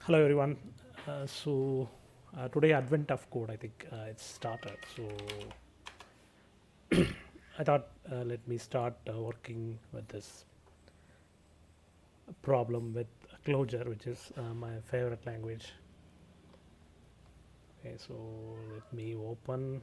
Hello everyone. Today Advent of Code, I think it's started. So I thought let me start working with this problem with Clojure, which is my favorite language. Okay, so let me open.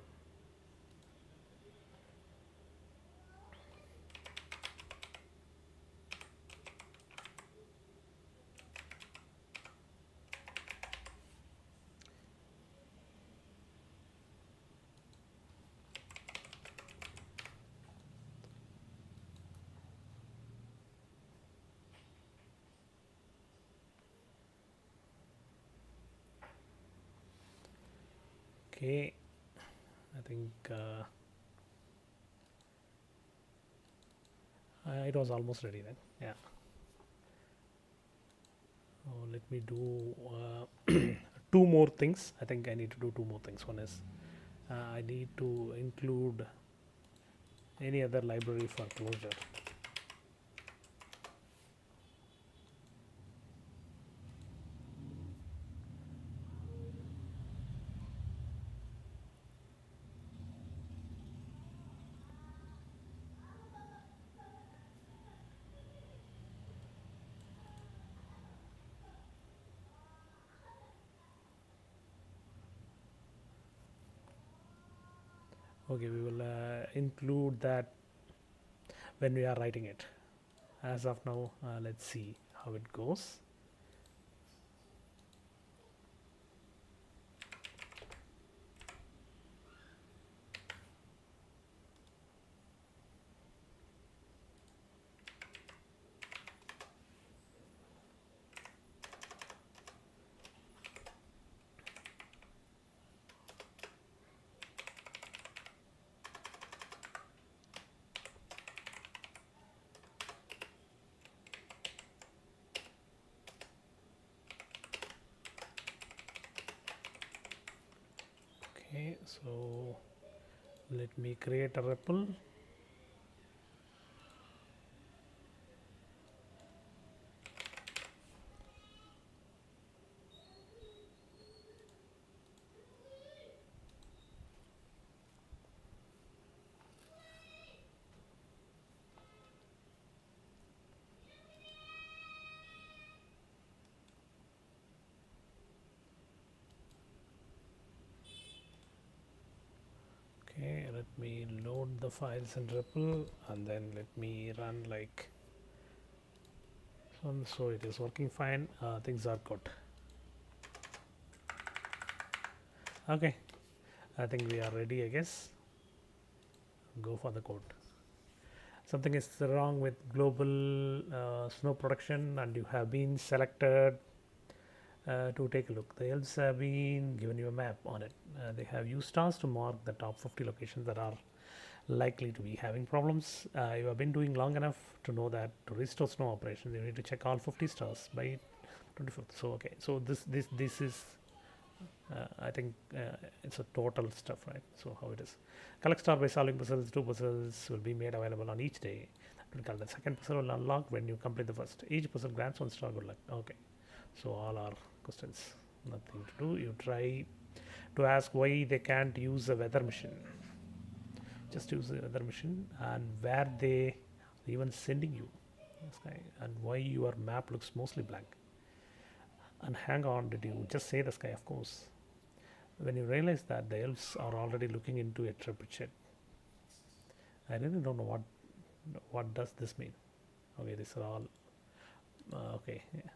Okay, I think it was almost ready then. Yeah. Let me do two more things. I think I need to do two more things. One is I need to include any other library for Clojure. Okay, we will include that when we are writing it. As of now, let's see how it goes. Okay, so let me create a REPL. Okay, let me load the files in REPL and then let me run like so it is working fine. Things are good. Okay, I think we are ready, I guess. Go for the code. Something is wrong with global snow production and you have been selected to take a look. The elves have been given you a map on it. They have used stars to mark the top 50 locations that are likely to be having problems. You have been doing long enough to know that to restore snow operations, you need to check all 50 stars by 25th. So okay, so this is I think it's a total stuff, right? So how it is. Collect star by solving puzzles. Two puzzles will be made available on each day. The second puzzle will unlock when you complete the first. Each puzzle grants one star. Good luck. Okay. So all are questions. Nothing to do. You try to ask why they can't use a weather machine. Just use the weather machine and where they even sending you. Sky, and why your map looks mostly blank. And hang on, did you just say the sky? Of course. When you realize that the elves are already looking into a trebuchet, I really don't know what does this mean. Okay, these are all okay. Yeah,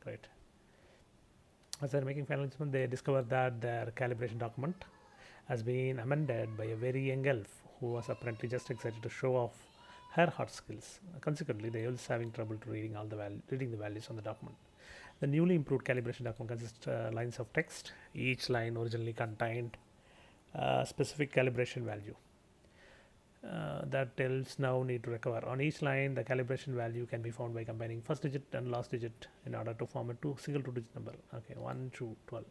great. As they're making final announcement, they discover that their calibration document has been amended by a very young elf who was apparently just excited to show off her hot skills. Consequently, the elves having trouble to reading the values on the document. The newly improved calibration document consists lines of text. Each line originally contained a specific calibration value. That elves now need to recover. On each line, the calibration value can be found by combining first digit and last digit in order to form a single two-digit number. Okay, 1 to 12.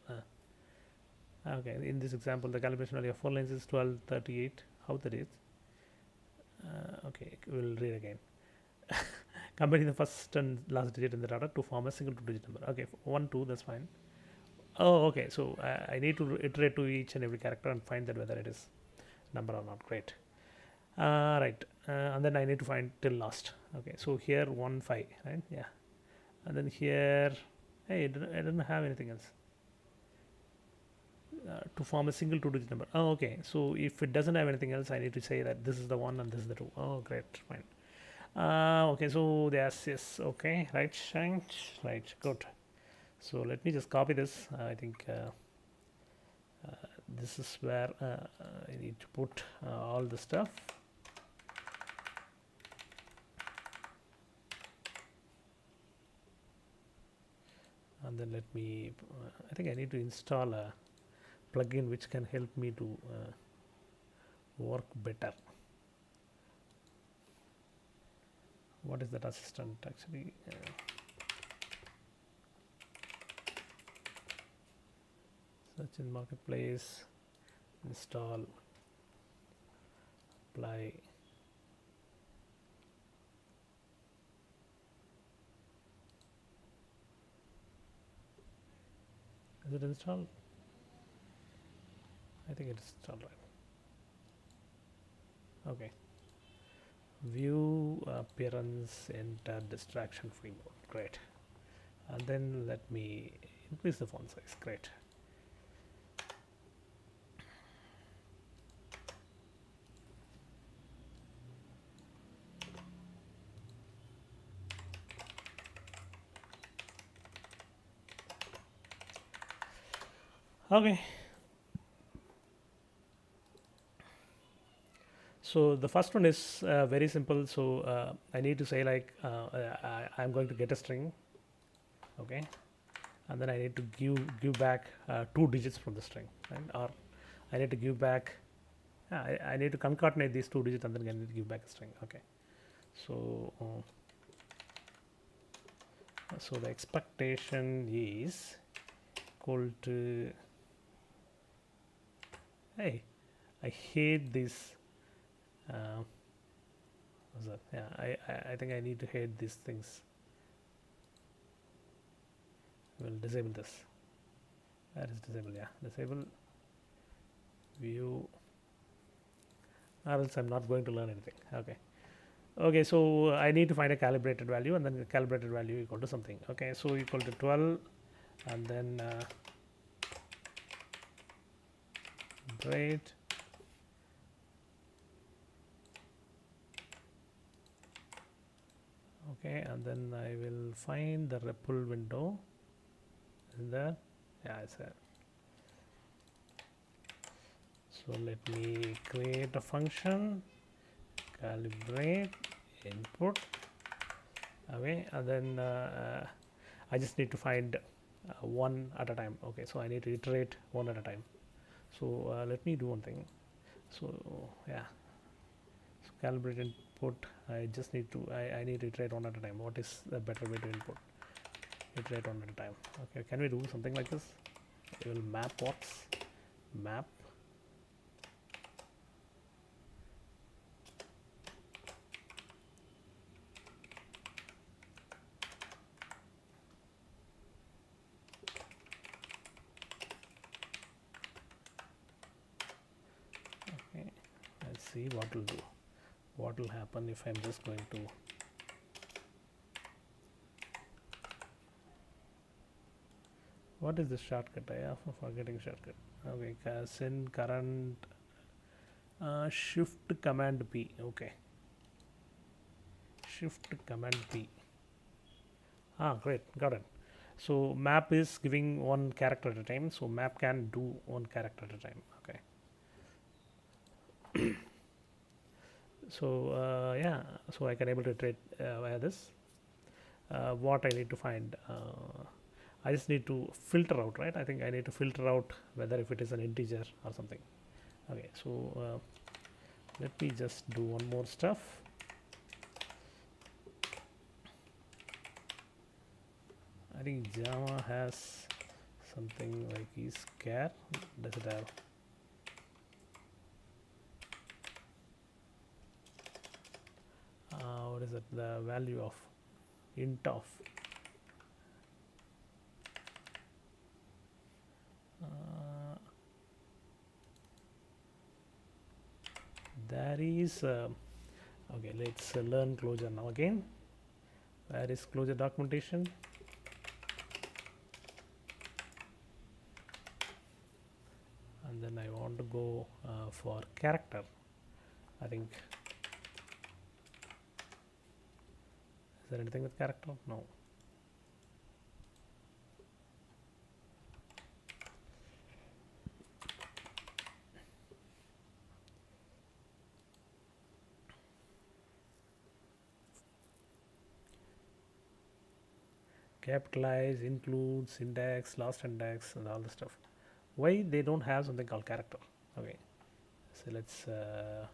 Okay, in this example, the calibration value of 4 lines is 1238. How that is? Okay, we'll read again. combining the first and last digit in the data to form a single two-digit number. Okay, 1 2, that's fine. Oh, okay, so I need to iterate to each and every character and find that whether it is number or not. Great. Right, and then I need to find till last. Okay, so here 1 5, right? Yeah, and then here, hey, I didn't have anything else to form a single two-digit number. Oh, okay, so if it doesn't have anything else, I need to say that this is the 1 and this is the 2. Oh, great, fine. Okay, so yes, okay, right, good. So let me just copy this. I think this is where I need to put all the stuff. And then let me, I think I need to install a plugin which can help me to work better. What is that assistant actually? Search in marketplace, install, apply. Is it installed? I think it is installed, right? Okay. View appearance, enter distraction free mode. Great. And then let me increase the font size. Great. Okay. So the first one is very simple. So I need to say like I'm going to get a string, okay, and then I need to give back 2 digits from the string, right? Or I need to give back. I need to concatenate these 2 digits and then I need to give back a string. Okay. So so the expectation is equal to. Hey, I hate this. What's that? Yeah, I think I need to hide these things. We'll disable this. That is disable. Yeah, disable view, or else I'm not going to learn anything. Okay. Okay, so I need to find a calibrated value, and then the calibrated value equal to something. Okay, so equal to 12, and then rate. Okay, and then I will find the REPL window. Is there? Yeah, it's there. So let me create a function, calibrate input. Okay, and then I just need to find one at a time. Okay, so I need to iterate one at a time. So let me do one thing. So yeah, so calibrate input. I just need to I need to iterate one at a time. What is the better way to input? Iterate one at a time. Okay, can we do something like this? We will map works. Map. Okay, let's see what will do. What will happen if I'm just going to what is this shortcut? I am forgetting shortcut. Okay, send current shift command P. Okay, shift command P. Great, got it. So map is giving one character at a time. So map can do one character at a time. Okay. So yeah, so I can able to iterate via this. What I need to find. I just need to filter out, right? I think I need to filter out whether if it is an integer or something. Okay, so let me just do one more stuff. I think Java has something like is-char. Does it have? What is it? The value of int of there is okay, let's learn Clojure now again. Where is Clojure documentation? And then I want to go for character. I think, is there anything with character? No. Capitalize, includes, index, last index, and all the stuff. Why they don't have something called character? Okay, so let's out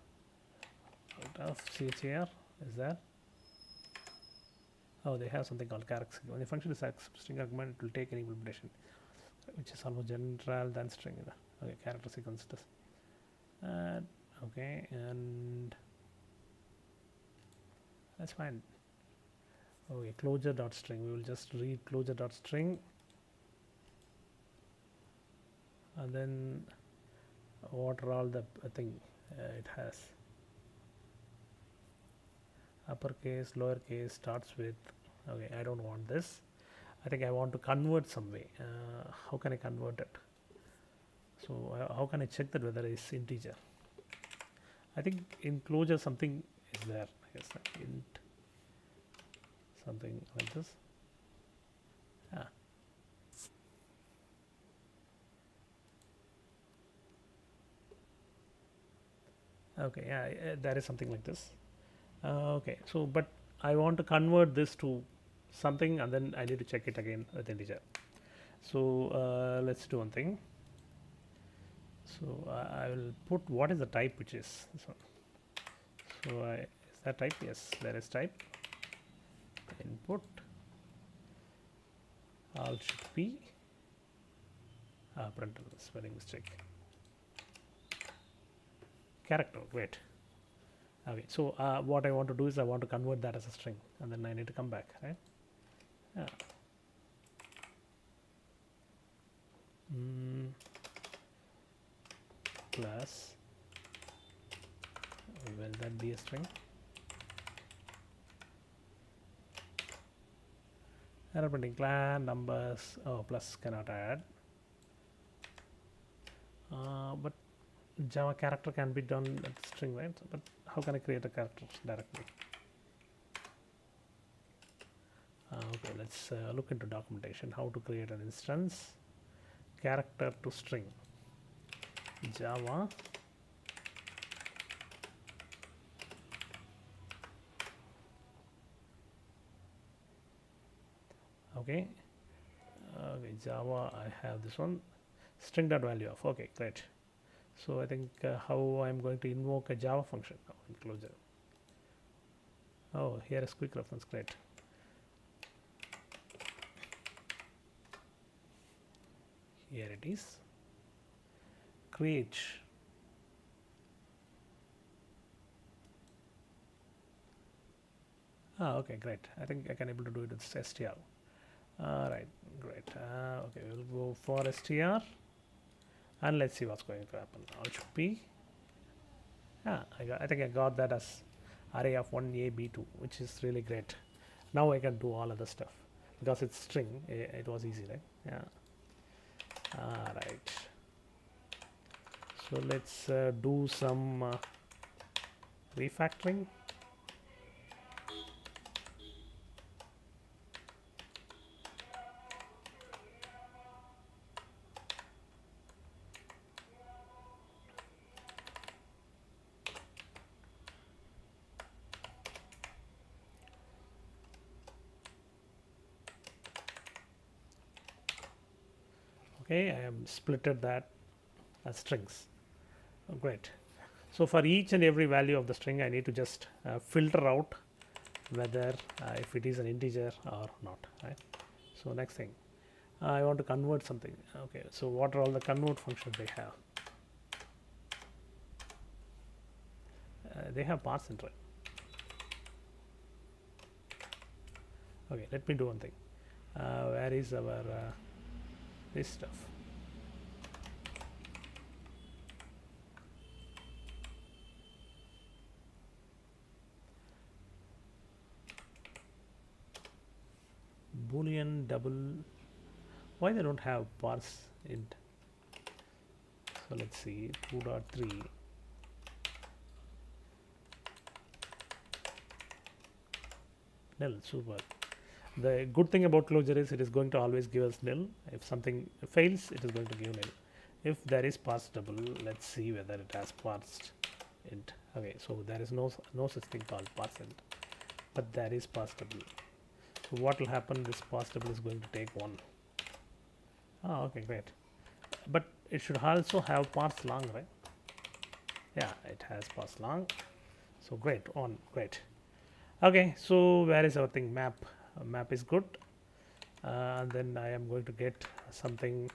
of CHAR is there. Oh, they have something called character. When the function is string argument, it will take any implementation, which is almost general than string. Okay, character sequence does. Okay, and that's fine. Okay, Clojure.string. We will just read Clojure.string, and then what are all the thing it has? Uppercase, lowercase, starts with. Okay, I don't want this. I think I want to convert some way. How can I convert it? So how can I check that whether it's integer? I think in Clojure something is there. I guess int something like this. Okay, yeah, there is something like this. Okay, so but I want to convert this to something, and then I need to check it again with integer. So let's do one thing. So I will put what is the type, which is this one. So is that type? Yes, there is type. Input all should be parental spelling mistake. Character, great. Okay, so what I want to do is I want to convert that as a string, and then I need to come back, right? Yeah. Plus, will that be a string? Error printing clan numbers. Oh, plus cannot add. But Java character can be done at string, right? But how can I create a character directly? Okay, let's look into documentation. How to create an instance character to string. Java okay. Okay, Java, I have this one string.value of. Okay, great. So I think how I'm going to invoke a Java function now in Clojure. Oh, here is quick reference. Great. Here it is. Create. Okay, great. I think I can able to do it with str. Right, great. Okay, we'll go for str, and let's see what's going to happen. All should be. I think I got that as array of 1a b2, which is really great. Now I can do all other stuff because it's string. It was easy, right? Yeah. All right. So let's do some refactoring. Okay, I have splitted that as strings. Oh, great. So for each and every value of the string, I need to just filter out whether if it is an integer or not. Right. So next thing, I want to convert something. Okay. So what are all the convert functions they have? They have parse and try. Okay, let me do one thing. Where is our this stuff? Boolean double. Why they don't have parse int? So let's see 2.3. Nil, super. The good thing about Clojure is it is going to always give us nil. If something fails, it is going to give nil. If there is parse double, let's see whether it has parsed int. Okay, so there is no such thing called parse int, but there is parse double. So what will happen? This parse double is going to take 1. Oh, okay, great. But it should also have parse long, right? Yeah, it has parse long. So great, on great. Okay, so where is our thing? Map. Map is good. And then I am going to get something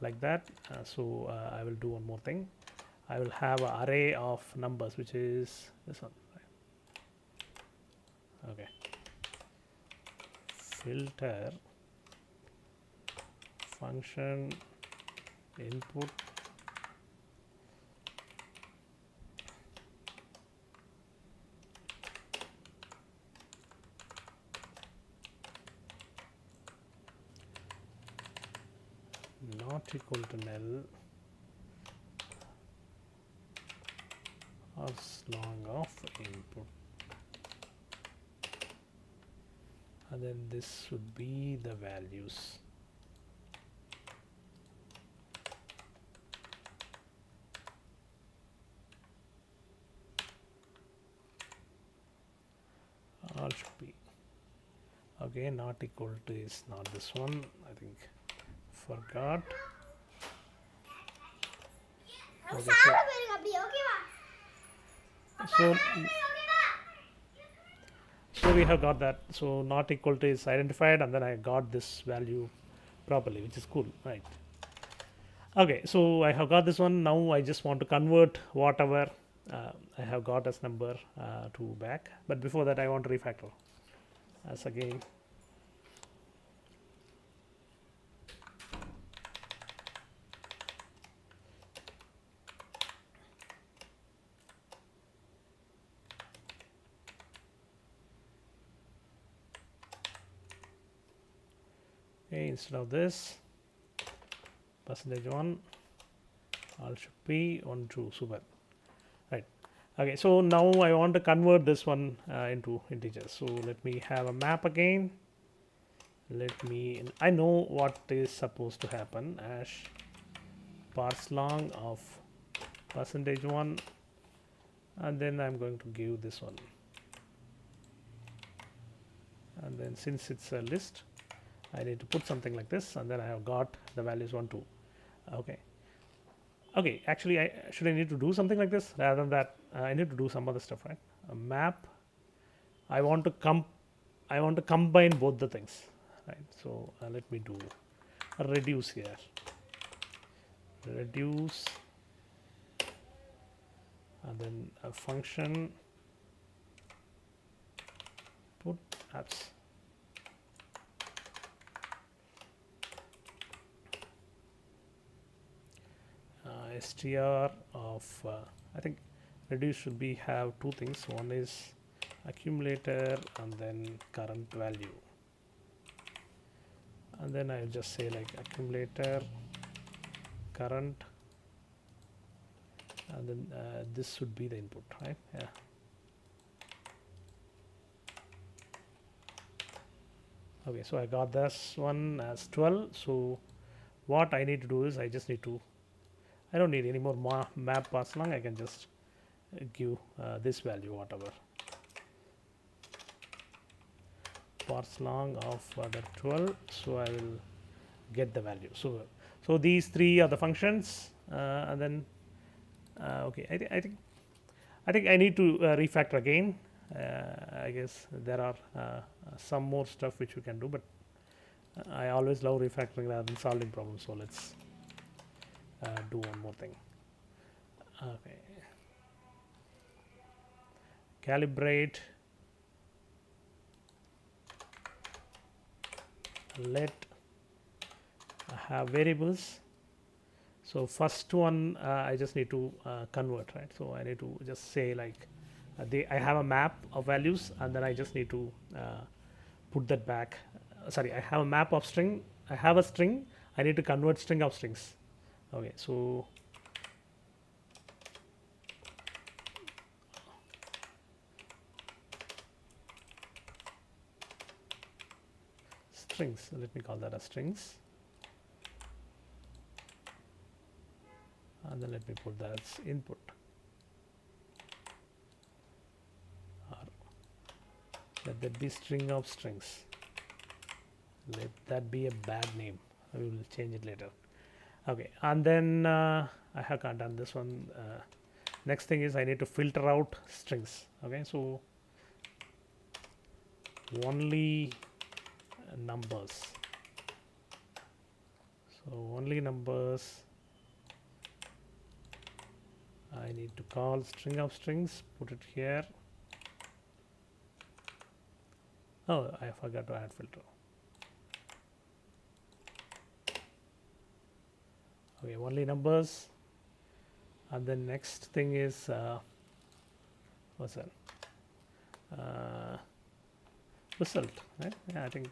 like that. I will do one more thing. I will have an array of numbers, which is this one. Okay. Filter function input not equal to null or long of input, and then this should be the values. All should be okay. Not equal to is not this one, I think. Forgot. Okay, so we have got that. So not equal to is identified, and then I got this value properly, which is cool, right? Okay, so I have got this one. Now I just want to convert whatever I have got as number to back. But before that, I want to refactor as again. Okay, instead of this, %1 all should be 1 2 super, right? Okay, so now I want to convert this one into integers. So let me have a map again. I know what is supposed to happen as parse long of %1, and then I'm going to give this one, and then since it's a list, I need to put something like this, and then I have got the values 1 2. Okay, actually I need to do something like this rather than that. I need to do some other stuff, right? A map, I want to combine both the things, right? So let me do a reduce here, reduce, and then a function put apps. Str of I think reduce should be have two things. One is accumulator and then current value, and then I'll just say like accumulator current, and then this should be the input, right? Yeah. Okay, so I got this one as 12. So what I need to do is I just need to, I don't need any more map pass long. I can just give this value whatever parse long of the 12. So I will get the value. So these three are the functions, and then okay, I think I need to refactor again. I guess there are some more stuff which we can do, but I always love refactoring rather than solving problems. So let's do one more thing. Okay, calibrate let have variables. So first one I just need to convert, right? So I need to just say like I have a map of values, and then I just need to put that back. Sorry, I have a map of string. I have a string. I need to convert string of strings. Okay, so strings. Let me call that as strings, and then let me put that as input. Let that be string of strings. Let that be a bad name. I will change it later. Okay, and then I have done this one. Next thing is I need to filter out strings. Okay, so only numbers. So only numbers. I need to call string of strings. Put it here. Oh, I forgot to add filter. Okay, only numbers. And then next thing is what's that? Result, right? Yeah, I think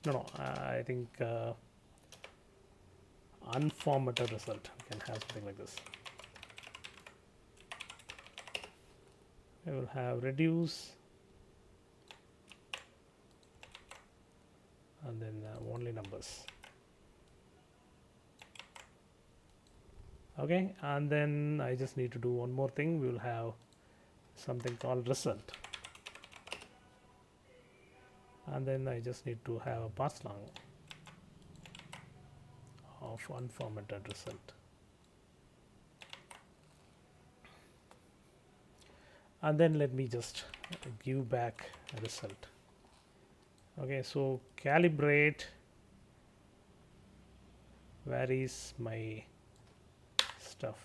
no. I think unformatted result. We can have something like this. We will have reduce, and then only numbers. Okay, and then I just need to do one more thing. We will have something called result, and then I just need to have a pass long of unformatted result, and then let me just give back a result. Okay, so calibrate. Where is my stuff?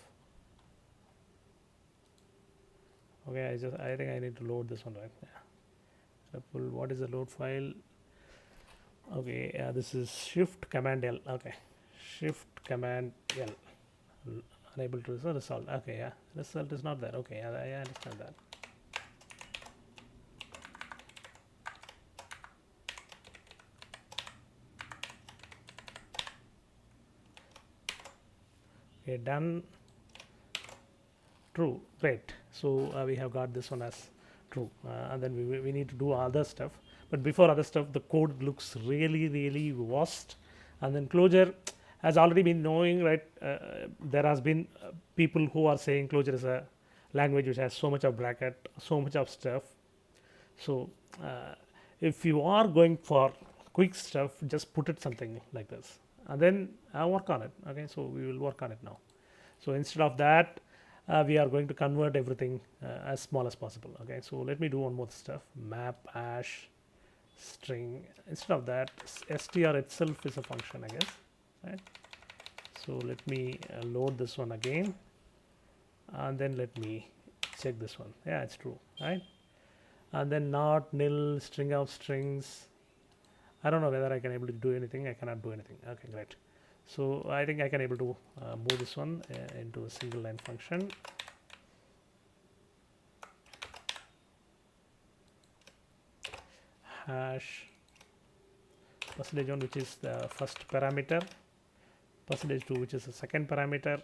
Okay, I think I need to load this one, right? Yeah. What is the load file? Okay, this is shift command L. Okay, shift command L. Unable to result. Okay, yeah, result is not there. Okay, yeah, I understand that. Okay, done. True. Great. So we have got this one as true, and then we need to do other stuff. But before other stuff, the code looks really vast, and then Clojure has already been knowing, right? There has been people who are saying Clojure is a language which has so much of bracket, so much of stuff. So if you are going for quick stuff, just put it something like this, and then work on it. Okay, so we will work on it now. So instead of that, we are going to convert everything as small as possible. Okay, so let me do one more stuff. Map hash string. Instead of that, str itself is a function, I guess, right? So let me load this one again, and then let me check this one. Yeah, it's true, right? And then not nil string of strings. I don't know whether I can able to do anything. I cannot do anything. Okay, great. So I think I can able to move this one into a single line function. Hash %1, which is the first parameter, %2, which is the second parameter,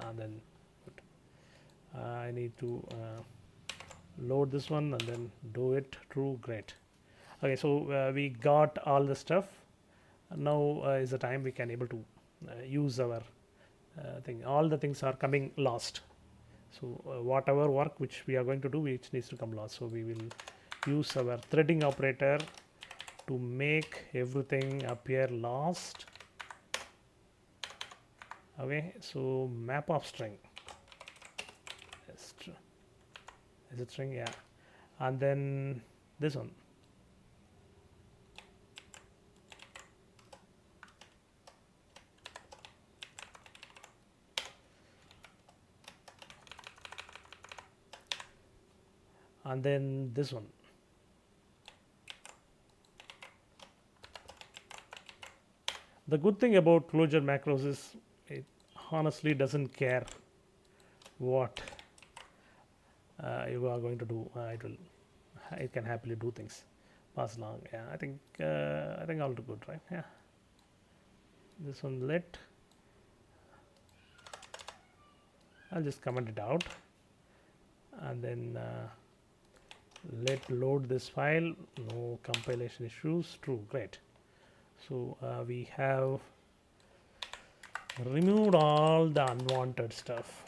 and then I need to load this one and then do it true. Great. Okay, so we got all the stuff. Now is the time we can able to use our thing. All the things are coming last. So whatever work which we are going to do, which needs to come last. So we will use our threading operator to make everything appear last. Okay, so map of string. Is it string? Yeah. And then this one. And then this one. The good thing about Clojure macros is it honestly doesn't care what you are going to do. It can happily do things. Pass along. Yeah, I think all good, right? Yeah. This one let. I'll just comment it out, and then let load this file. No compilation issues. True. Great. So we have removed all the unwanted stuff.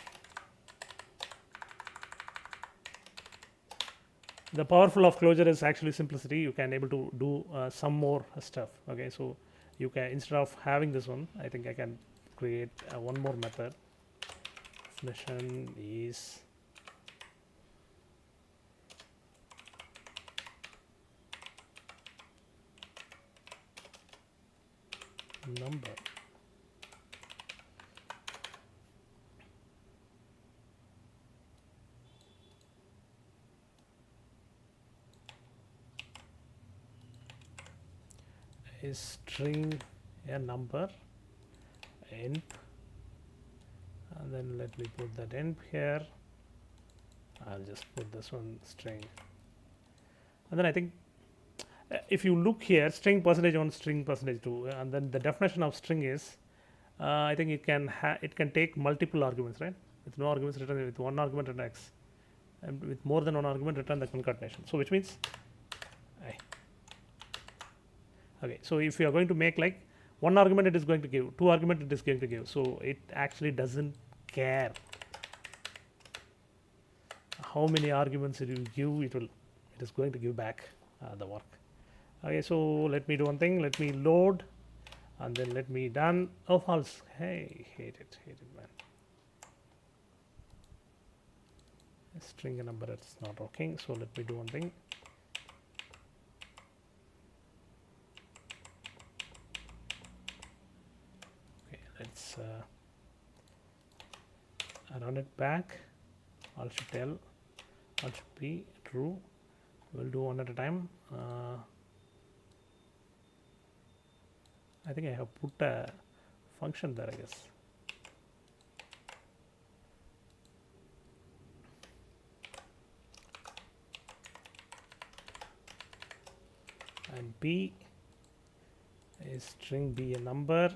The powerful of Clojure is actually simplicity. You can able to do some more stuff. Okay, so you can, instead of having this one, I think I can create one more method. Definition is number. Is string a number enp, and then let me put that enp here. I'll just put this one string, and then I think if you look here, string %1, string %2, and then the definition of string is I think it can take multiple arguments, right? With no arguments, return with one argument and x, and with more than one argument, return the concatenation. So which means okay, so if you are going to make like one argument, it is going to give, two argument it is going to give, so it actually doesn't care how many arguments you give, it is going to give back the work. Okay, so let me do one thing, let me load, and then let me done. Oh, false. Hey, hate it man. String a number, it's not working, so let me do one thing. Let's run it back. Alt Shift L, Alt Shift P, true. We'll do one at a time. I think I have put a function there, I guess. And P is string be a number.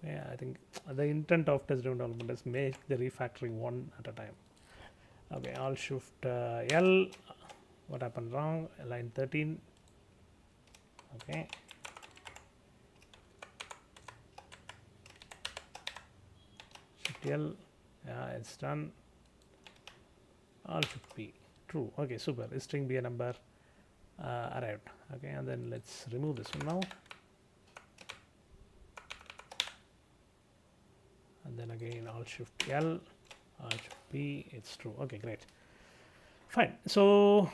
Yeah, I think the intent of test development is make the refactoring one at a time. Okay, Alt Shift L. What happened wrong? Line 13. Okay. Shift L. Yeah, it's done. Alt Shift P. True. Okay, super. String be a number arrived. Okay, and then let's remove this one now. And then again Alt Shift L, Alt Shift P, it's true. Okay, great. Fine. So,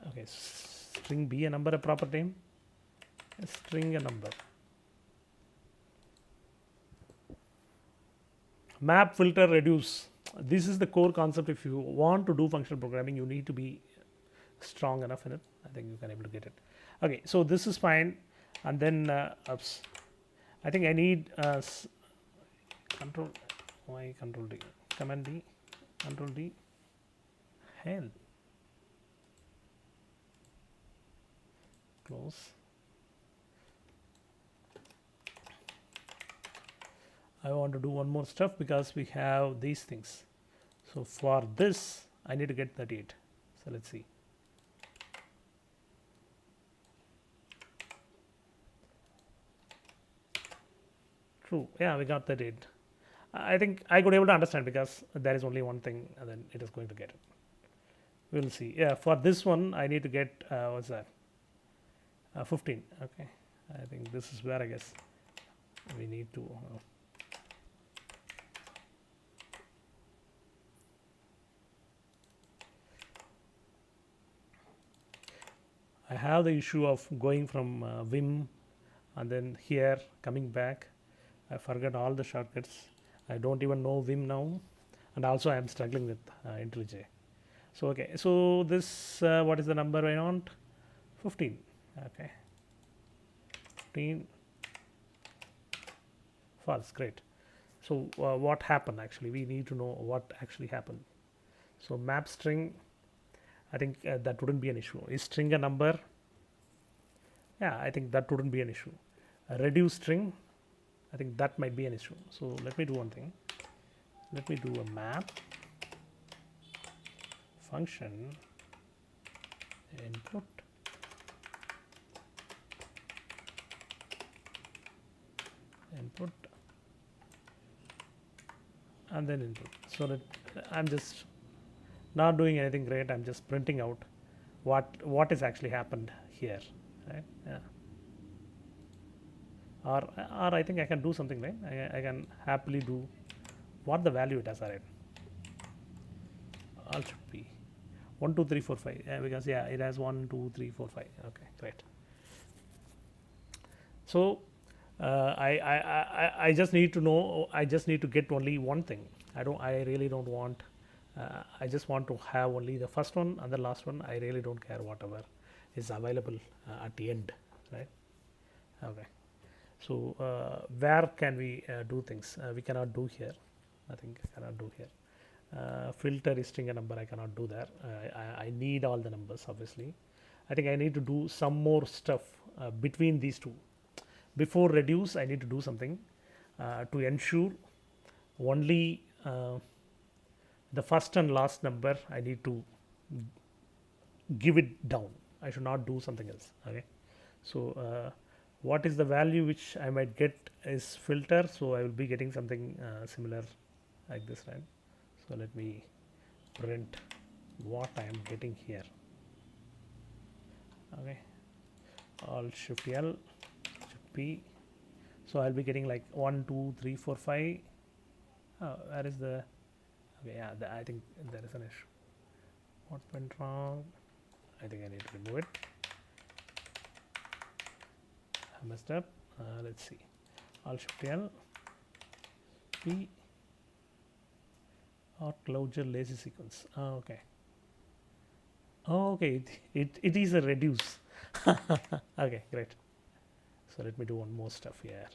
okay, string be a number, a proper name. String a number. Map, filter, reduce. This is the core concept. If you want to do functional programming, you need to be strong enough in it. I think you can able to get it. Okay, so this is fine. And then oops, I think I need control Y, control D, command D, control D. Hell, close. I want to do one more stuff because we have these things. So for this, I need to get 38. So let's see. True. Yeah, we got 38. I think I could able to understand because there is only one thing, and then it is going to get it. We'll see. Yeah, for this one, I need to get what's that? 15. Okay. I think this is where I guess we need to. I have the issue of going from Vim and then here coming back. I forgot all the shortcuts. I don't even know Vim now, and also I am struggling with IntelliJ. So okay, so this what is the number I want? 15. Okay, 15 false. Great. So what happened actually? We need to know what actually happened. So map string, I think that wouldn't be an issue. Is string a number? Yeah, I think that wouldn't be an issue. A reduce string, I think that might be an issue. So let me do one thing. Let me do a map function input and then input. So that I'm just not doing anything great. I'm just printing out what has actually happened here, right? Yeah. Or I think I can do something, right? I can happily do what the value it has, right? All should be 1 2 3 4 5, because yeah, it has 1 2 3 4 5. Okay, great. So I just need to know, I just need to get only one thing. I really don't want, I just want to have only the first one and the last one. I really don't care whatever is available at the end, right? Okay. So where can we do things? We cannot do here. I think I cannot do here. Filter is string a number. I cannot do that. I need all the numbers, obviously. I think I need to do some more stuff between these two. Before reduce, I need to do something to ensure only the first and last number. I need to give it down. I should not do something else. Okay. So what is the value which I might get is filter. So I will be getting something similar like this, right? So let me print what I am getting here. Okay. Alt Shift L, Shift P. So I'll be getting like 1 2 3 4 5. Where is the, okay, yeah, I think there is an issue. What went wrong? I think I need to remove it. I messed up. Let's see. Alt Shift L, P, or Clojure lazy sequence. Okay. Oh, okay. It is a reduce. Okay, great. So let me do one more stuff here.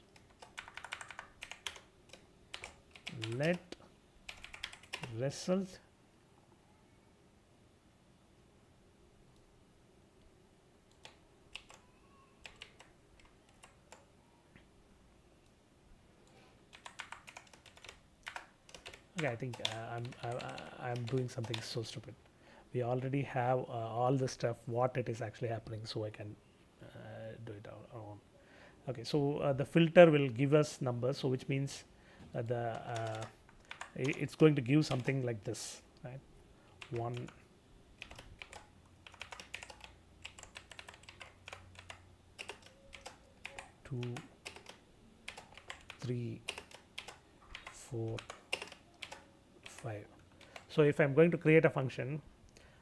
Let result okay, I think I'm doing something so stupid. We already have all the stuff what it is actually happening, so I can do it on. Okay, so the filter will give us numbers, so which means it's going to give something like this, right? 1 2 3 4 5. So if I'm going to create a function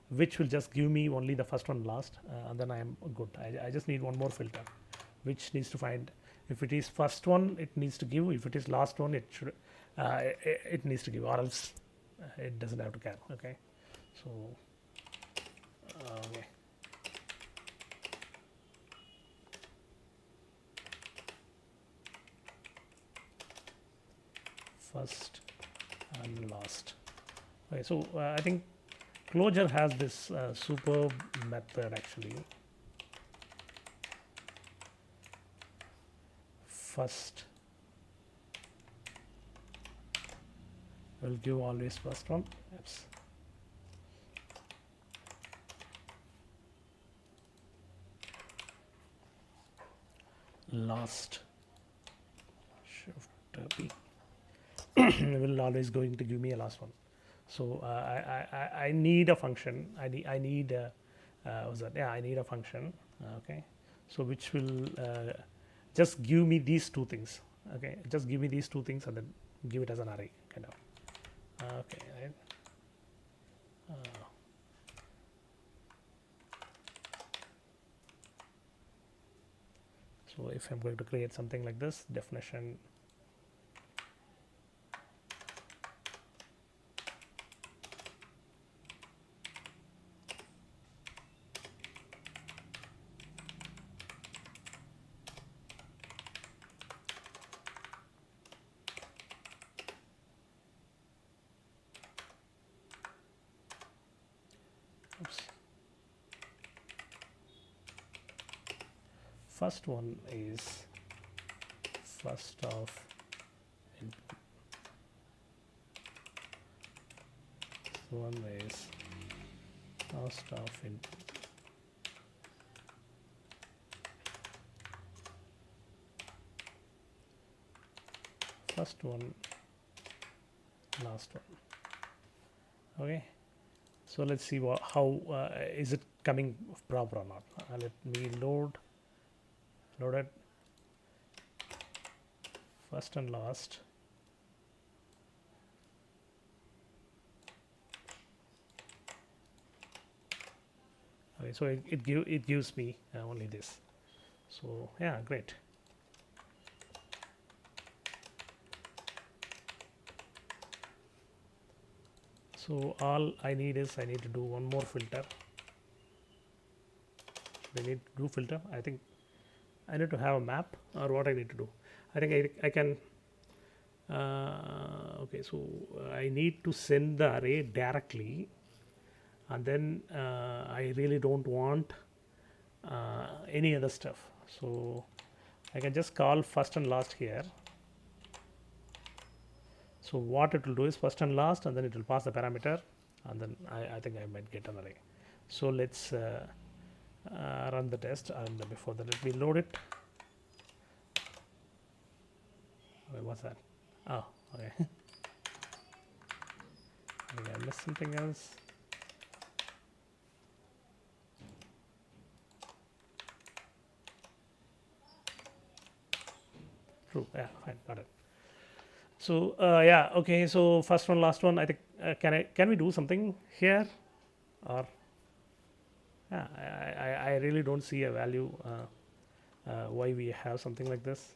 which will just give me only the first one last, and then I am good. I just need one more filter which needs to find, if it is first one it needs to give, if it is last one it should it needs to give, or else it doesn't have to care. Okay, so okay, first and last. Okay, so I think Clojure has this superb method actually. First will give always first one. Oops. Last Shift P will always going to give me a last one. So I need a function. I need what's that? Yeah, I need a function. Okay, so which will just give me these two things. Okay, just give me these two things and then give it as an array, kind of. Okay, right. So if I'm going to create something like this, definition first one is first of input. This one is cost of input. First one, last one. Okay, so let's see how is it coming proper or not. Let me load it first and last. Okay, so it gives me only this. So yeah, great. So all I need is I need to do one more filter. I need to do filter. I think I need to have a map, or what I need to do. I think I can. Okay, so I need to send the array directly, and then I really don't want any other stuff. So I can just call first and last here. So what it will do is first and last, and then it will pass the parameter, and then I think I might get an array. So let's run the test, and before that let me load it. Wait, what's that? Oh, okay. I missed something else. True, yeah, fine, got it. So yeah, okay, so first one, last one, I think can we do something here, or yeah, I really don't see a value why we have something like this,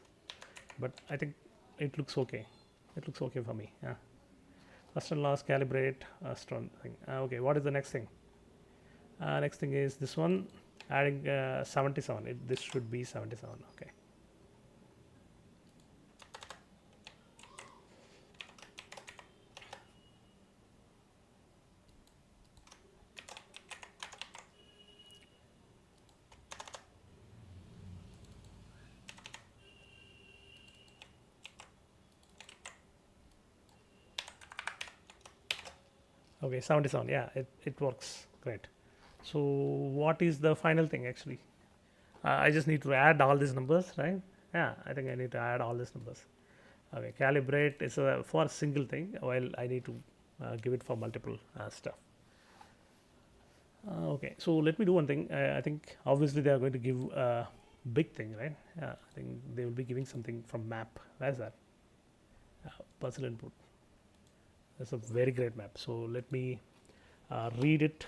but I think it looks okay. It looks okay for me. Yeah. First and last, calibrate strong thing. Okay, what is the next thing? Next thing is this one, adding 77. This should be 77. Okay. Okay, 77. Yeah, it works. Great. So what is the final thing actually? I just need to add all these numbers, right? Yeah, I think I need to add all these numbers. Okay, calibrate is for a single thing, while I need to give it for multiple stuff. Okay, so let me do one thing. I think obviously they are going to give a big thing, right? I think they will be giving something from map. Where's that? Puzzle input. That's a very great map. So let me read it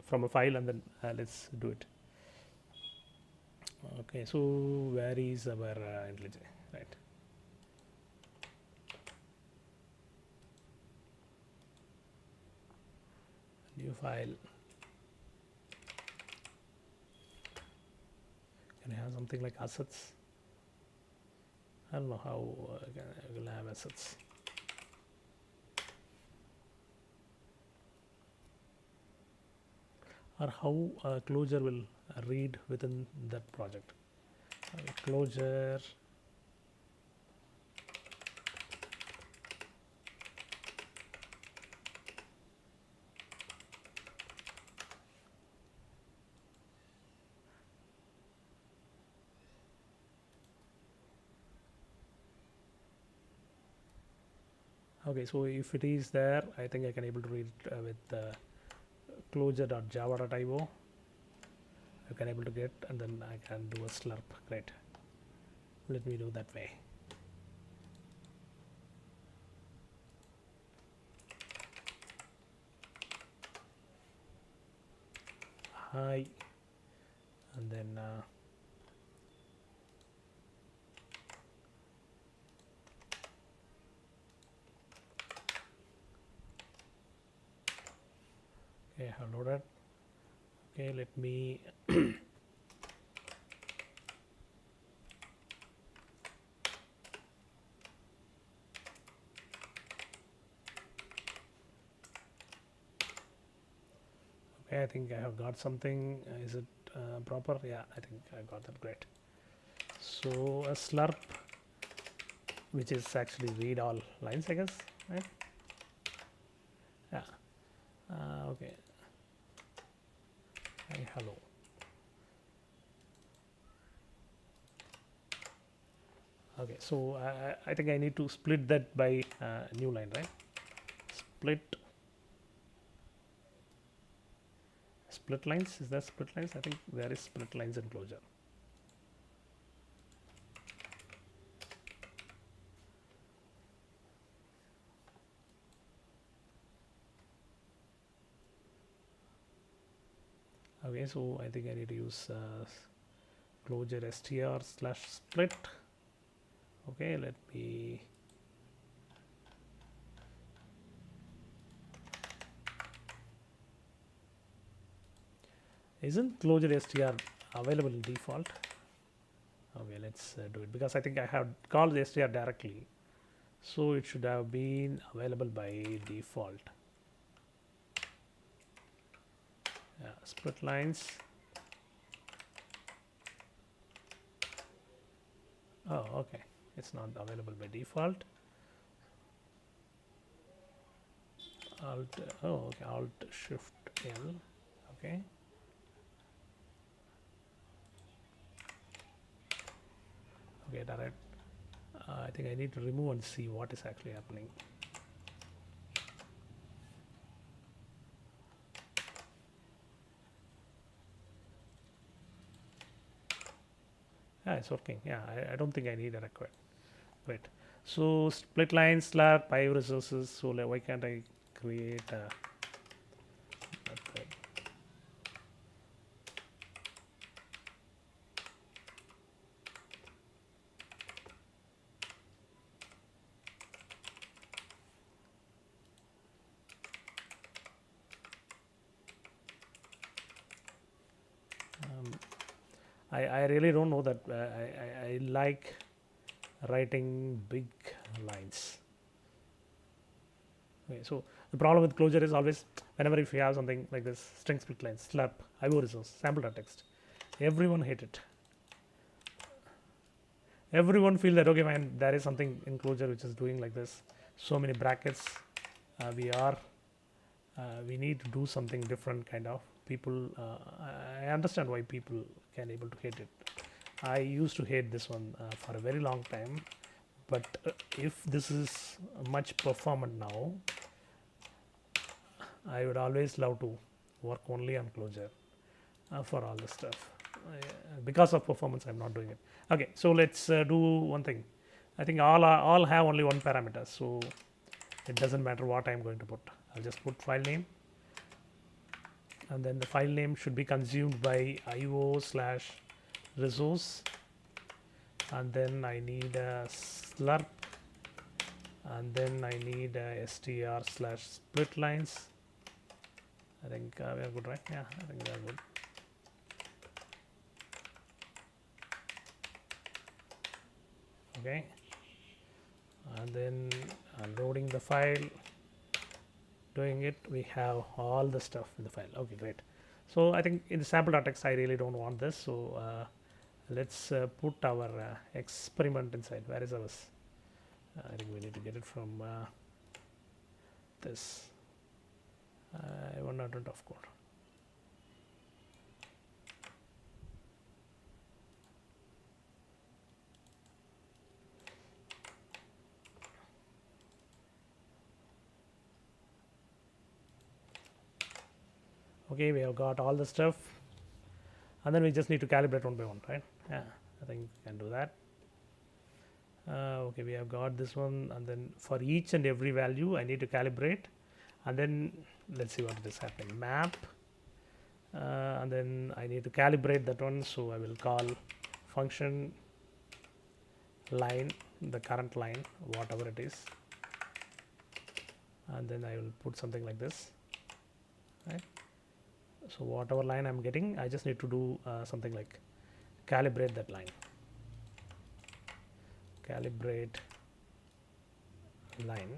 from a file, and then let's do it. Okay, so where is our IntelliJ? Right. New file. Can I have something like assets? I don't know how I will have assets. Or how Clojure will read within that project. Clojure. Okay, so if it is there, I think I can able to read it with clojure.java.io. I can able to get, and then I can do a slurp. Great. Let me do that way. Hi, and then okay, I have loaded. Okay, let me okay, I think I have got something. Is it proper? Yeah, I think I got that. Great. So a slurp, which is actually read all lines, I guess, right? Yeah. Okay. Hey, hello. Okay, so I think I need to split that by new line, right? Split lines. Is there split lines? I think there is split lines in Clojure. Okay, so I think I need to use Clojure str/split. Okay, let me. Isn't Clojure str available in default? Okay, let's do it, because I think I have called the str directly, so it should have been available by default. Yeah, split lines. Oh, okay, it's not available by default. Alt, oh, okay, Alt Shift L. Okay. Okay, direct. I think I need to remove and see what is actually happening. Yeah, it's working. Yeah, I don't think I need a record. Wait. So split lines slab 5 resources. So like, why can't I create a method? I really don't know that. I like writing big lines. Okay, so the problem with Clojure is always whenever if you have something like this string split lines, slap, IO resource, sample dot text, everyone hate it. Everyone feel that okay, man, there is something in Clojure which is doing like this. So many brackets. We need to do something different kind of. People, I understand why people can able to hate it. I used to hate this one for a very long time, but if this is much performant now, I would always love to work only on Clojure for all this stuff. Because of performance, I'm not doing it. Okay, so let's do one thing. I think all have only one parameter, so it doesn't matter what I'm going to put. I'll just put file name, and then the file name should be consumed by IO/resource, and then I need a slurp, and then I need a str/split lines. I think we are good, right? Yeah, I think we are good. Okay, and then loading the file, doing it, we have all the stuff in the file. Okay, great. So I think in the sample.txt I really don't want this, so let's put our experiment inside. Where is ours? I think we need to get it from this one out of code. Okay, we have got all the stuff, and then we just need to calibrate one by one, right? Yeah, I think we can do that. Okay, we have got this one, and then for each and every value I need to calibrate, and then let's see what is happening. Map, and then I need to calibrate that one, so I will call function line, the current line, whatever it is, and then I will put something like this, right? So whatever line I'm getting, I just need to do something like calibrate that line. Calibrate line.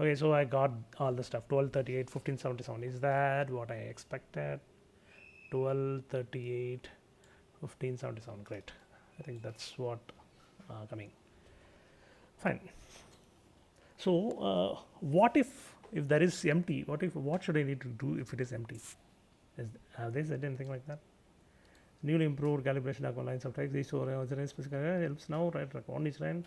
Okay, so I got all the stuff 1238 1577. Is that what I expected? 1238 1577. Great. I think that's what coming. Fine. So what if there is empty? What should I need to do if it is empty? Have they said anything like that? Newly improved calibration along lines of text. These specific helps now, right? On each line,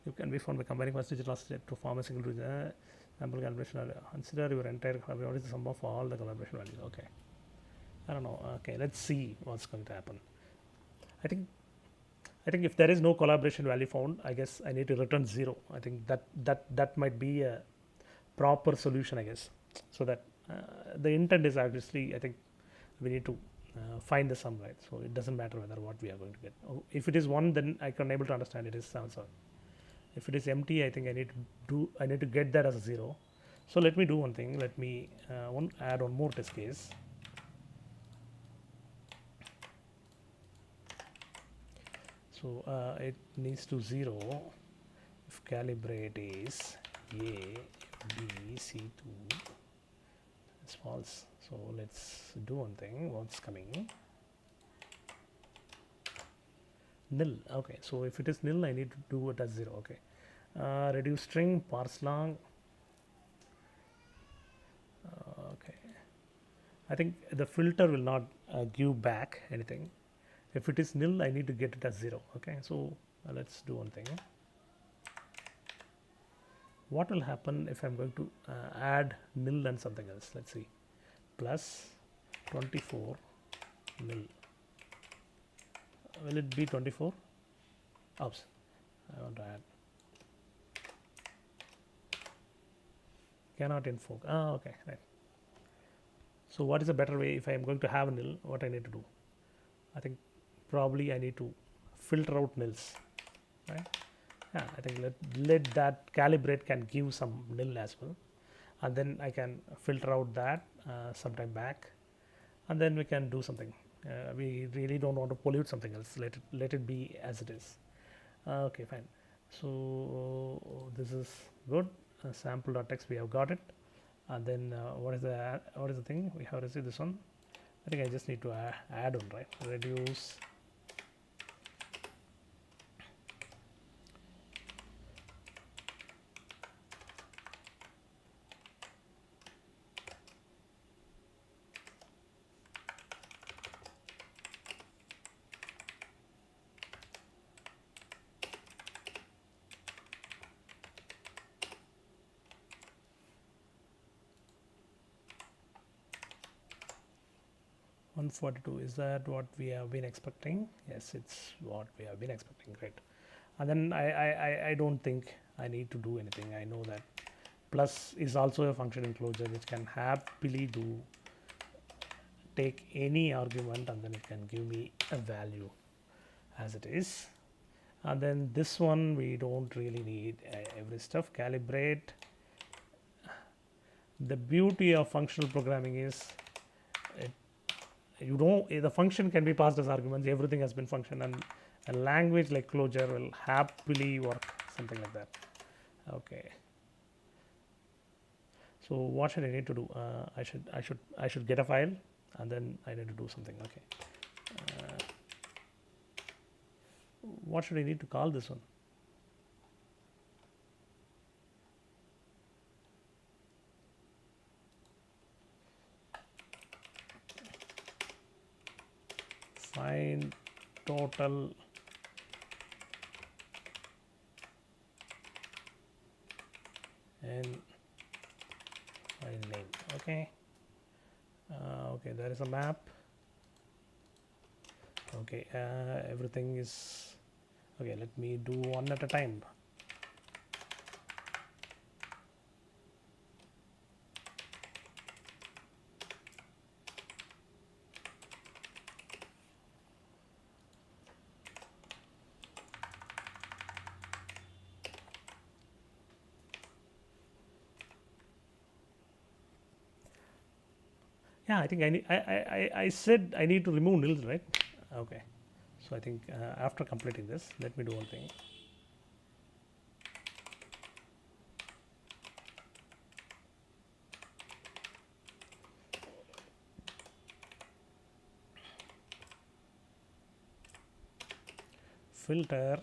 you can be found by combining first digit last digit to form a single digit sample calibration. Consider your entire collaboration. What is the sum of all the collaboration values? Okay. I don't know. Okay, let's see what's going to happen. I think if there is no collaboration value found, I guess I need to return 0. I think that might be a proper solution, I guess. So that the intent is obviously, I think we need to find the sum, right? So it doesn't matter whether what we are going to get. If it is 1, then I can able to understand it is 7. If it is empty, I think I need to get that as a 0. So let me do one thing. Let me add one more test case. So it needs to 0 if calibrate is A, B, C2 is false. So let's do one thing. What's coming? Nil. Okay, so if it is nil, I need to do it as 0. Okay, reduce string, parse long. Okay, I think the filter will not give back anything. If it is nil, I need to get it as 0. Okay, so let's do one thing. What will happen if I'm going to add nil and something else? Let's see. Plus 24 nil. Will it be 24? Oops, I want to add. Cannot invoke. Okay, right. So what is a better way if I am going to have a nil? What I need to do? I think probably I need to filter out nils, right? Yeah, I think let that calibrate can give some nil as well, and then I can filter out that sometime back, and then we can do something. We really don't want to pollute something else. Let it be as it is. Okay, fine. So this is good. Sample.txt, we have got it. And then what is the thing we have received? This one. I think I just need to add on, right? Reduce $142. Is that what we have been expecting? Yes, it's what we have been expecting. Great. And then I don't think I need to do anything. I know that plus is also a function in Clojure which can happily take any argument, and then it can give me a value as it is. And then this one we don't really need every stuff. Calibrate. The beauty of functional programming is the function can be passed as arguments. Everything has been function, and a language like Clojure will happily work something like that. Okay. So what should I need to do? I should get a file, and then I need to do something. Okay. What should I need to call this one? Find total and file name. Okay. Okay, there is a map. Okay, everything is okay. Let me do one at a time. Yeah, I think I said I need to remove nils, right? Okay. So I think after completing this, let me do one thing. filter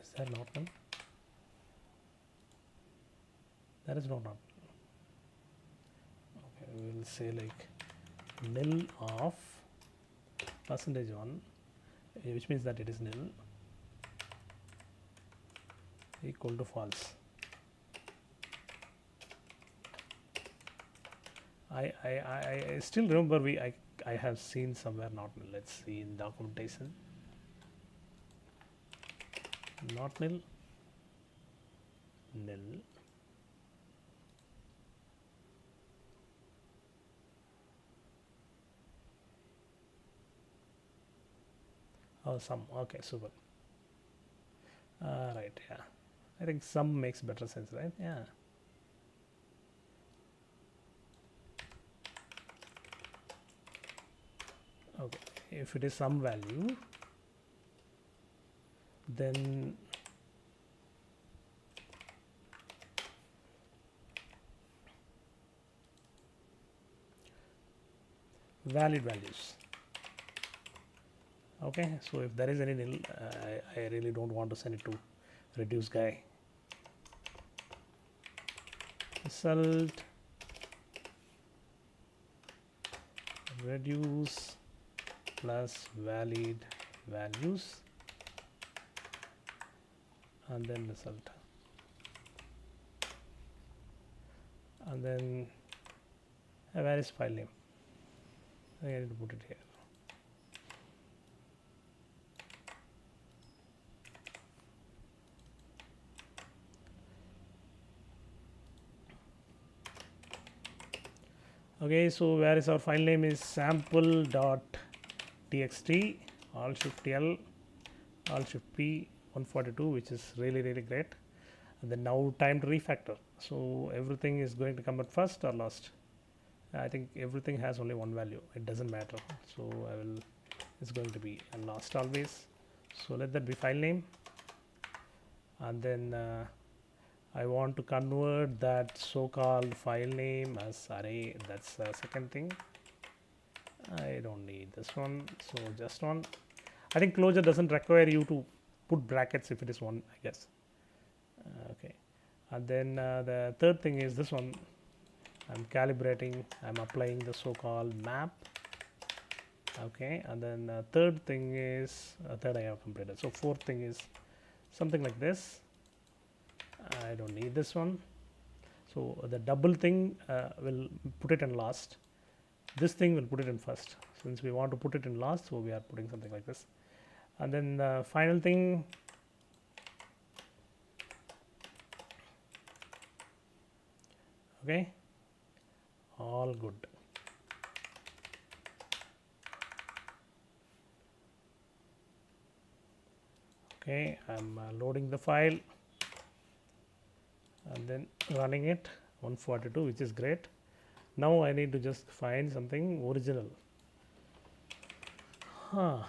is that not null? That is not null. Okay, we will say like nil of %1, which means that it is nil, equal to false. I still remember I have seen somewhere not nil. Let's see in documentation. Not nil, nil. Oh, sum. Okay, super. Right, yeah. I think sum makes better sense, right? Yeah. Okay, if it is some value, then valid values. Okay, so if there is any nil, I really don't want to send it to reduce guy. Result reduce plus valid values, and then result, and then where is file name? I need to put it here. Okay, so where is our file name is sample.txt, alt shift L, alt shift P 142, which is really great. And then now time to refactor. So everything is going to come at first or last. I think everything has only one value. It doesn't matter. So it's going to be a last always. So let that be file name. And then I want to convert that so-called file name as array. That's the second thing. I don't need this one, so just one. I think Clojure doesn't require you to put brackets if it is one, I guess. Okay, and then the third thing is this one. I'm calibrating, I'm applying the so-called map. Okay, and then third thing is third I have completed. So fourth thing is something like this. I don't need this one. So the double thing will put it in last. This thing will put it in first. Since we want to put it in last, so we are putting something like this. And then the final thing, okay, all good. Okay, I'm loading the file and then running it 142, which is great. Now I need to just find something original. And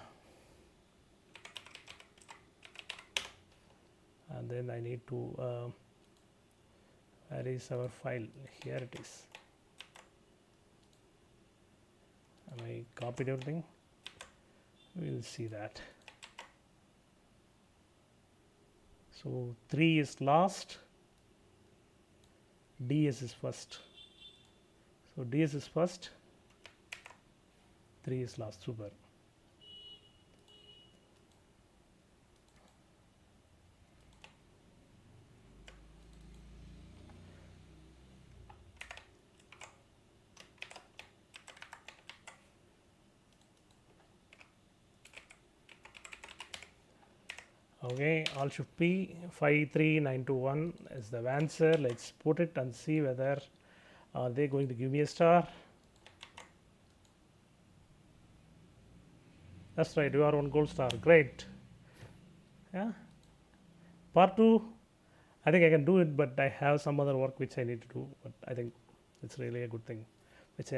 then I need to where is our file? Here it is. Have I copied everything? We'll see that. So 3 is last, DS is first. So DS is first, 3 is last. Super. Okay, alt shift P 53921 is the answer. Let's put it and see whether are they going to give me a star. That's right, you are on gold star. Great. Yeah. Part 2, I think I can do it, but I have some other work which I need to do. But I think it's really a good thing which I